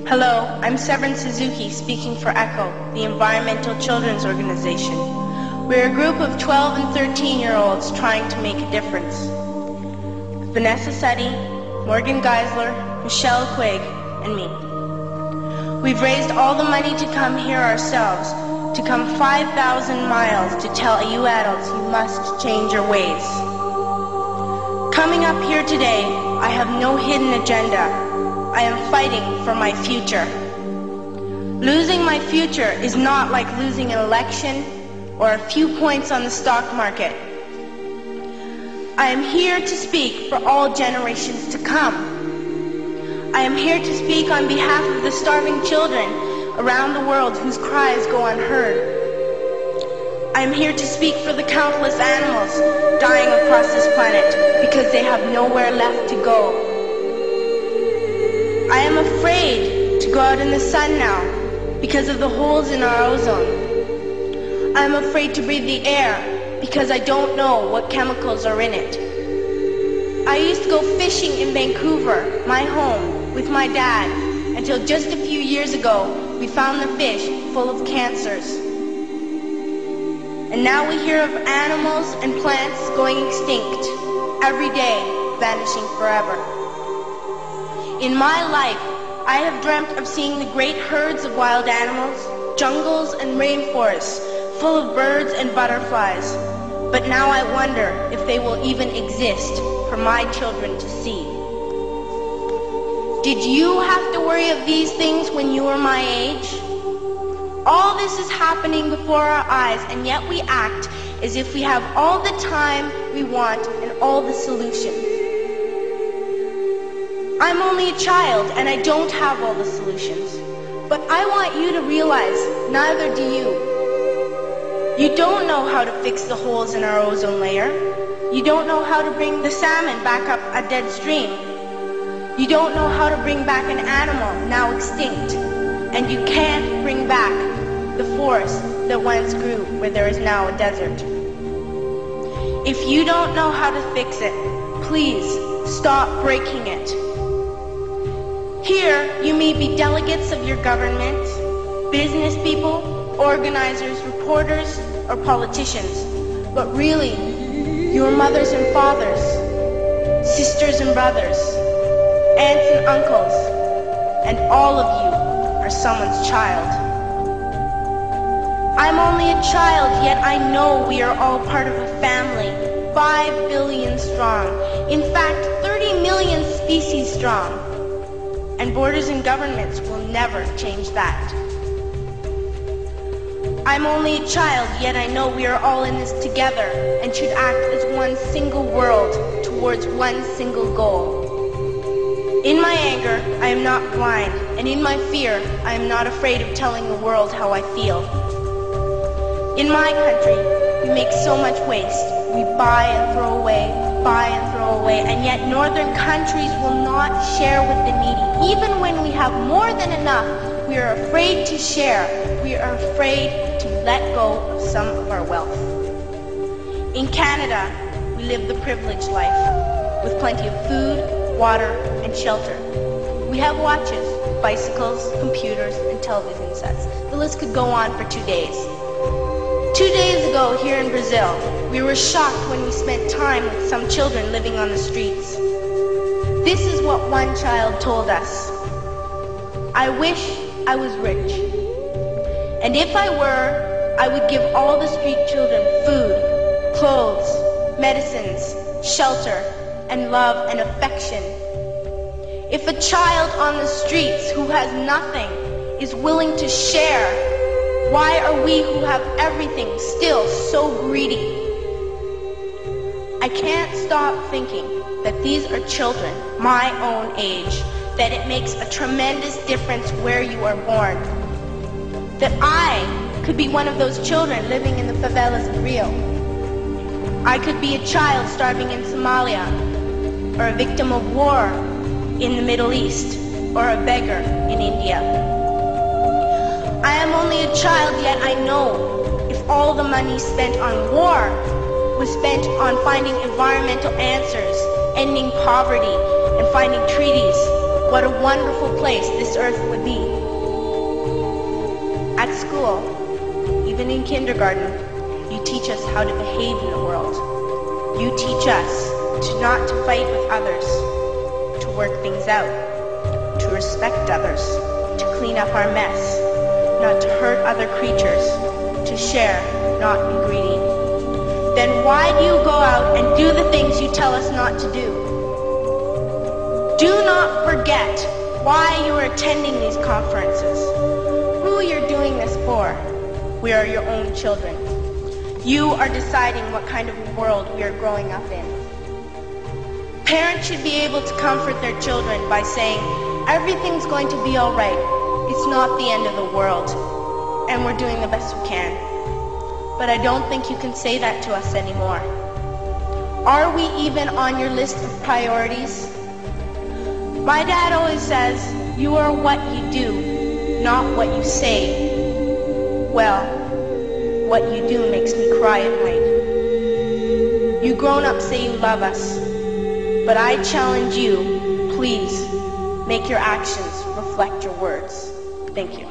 Hello, I'm Severin Suzuki speaking for ECHO, the Environmental Children's Organization. We're a group of 12 and 13-year-olds trying to make a difference. Vanessa Seti, Morgan Geisler, Michelle Quigg, and me. We've raised all the money to come here ourselves, to come 5,000 miles to tell you adults you must change your ways. Coming up here today, I have no hidden agenda. I am fighting for my future. Losing my future is not like losing an election or a few points on the stock market. I am here to speak for all generations to come. I am here to speak on behalf of the starving children around the world whose cries go unheard. I am here to speak for the countless animals dying across this planet because they have nowhere left to go. I am afraid to go out in the sun now because of the holes in our ozone. I am afraid to breathe the air because I don't know what chemicals are in it. I used to go fishing in Vancouver, my home, with my dad, until just a few years ago we found the fish full of cancers. And now we hear of animals and plants going extinct, every day vanishing forever. In my life, I have dreamt of seeing the great herds of wild animals, jungles and rainforests full of birds and butterflies. But now I wonder if they will even exist for my children to see. Did you have to worry of these things when you were my age? All this is happening before our eyes, and yet we act as if we have all the time we want and all the solutions. I'm only a child and I don't have all the solutions. But I want you to realize, neither do you. You don't know how to fix the holes in our ozone layer. You don't know how to bring the salmon back up a dead stream. You don't know how to bring back an animal now extinct. And you can't bring back the forest that once grew where there is now a desert. If you don't know how to fix it, please stop breaking it. Here, you may be delegates of your government, business people, organizers, reporters, or politicians, but really, your mothers and fathers, sisters and brothers, aunts and uncles, and all of you are someone's child. I'm only a child, yet I know we are all part of a family, 5 billion strong, in fact, 30 million species strong. And borders and governments will never change that. I'm only a child, yet I know we are all in this together and should act as one single world towards one single goal. In my anger, I am not blind, and in my fear, I am not afraid of telling the world how I feel. In my country, we make so much waste. We buy and throw away, and yet northern countries will not share with the needy. Even when we have more than enough, we are afraid to share. We are afraid to let go of some of our wealth. In Canada, we live the privileged life, with plenty of food, water, and shelter. We have watches, bicycles, computers, and television sets. The list could go on for 2 days. 2 days ago, here in Brazil, we were shocked when we spent time with some children living on the streets. This is what one child told us. I wish I was rich. And if I were, I would give all the street children food, clothes, medicines, shelter, and love and affection. If a child on the streets who has nothing is willing to share, why are we who have everything still so greedy? I can't stop thinking that these are children my own age, that it makes a tremendous difference where you are born. That I could be one of those children living in the favelas of Rio. I could be a child starving in Somalia, or a victim of war in the Middle East, or a beggar in India. I am only a child, yet I know if all the money spent on war was spent on finding environmental answers, ending poverty, and finding treaties, what a wonderful place this earth would be. At school, even in kindergarten, you teach us how to behave in the world. You teach us not to fight with others, to work things out, to respect others, to clean up our mess, not to hurt other creatures, to share, not be greedy. Then why do you go out and do the things you tell us not to do? Do not forget why you are attending these conferences, who you're doing this for. We are your own children. You are deciding what kind of world we are growing up in. Parents should be able to comfort their children by saying, everything's going to be all right. It's not the end of the world, and we're doing the best we can. But I don't think you can say that to us anymore. Are we even on your list of priorities? My dad always says, you are what you do, not what you say. Well, what you do makes me cry at night. You grown-ups say you love us, but I challenge you, please, make your actions reflect your words. Thank you.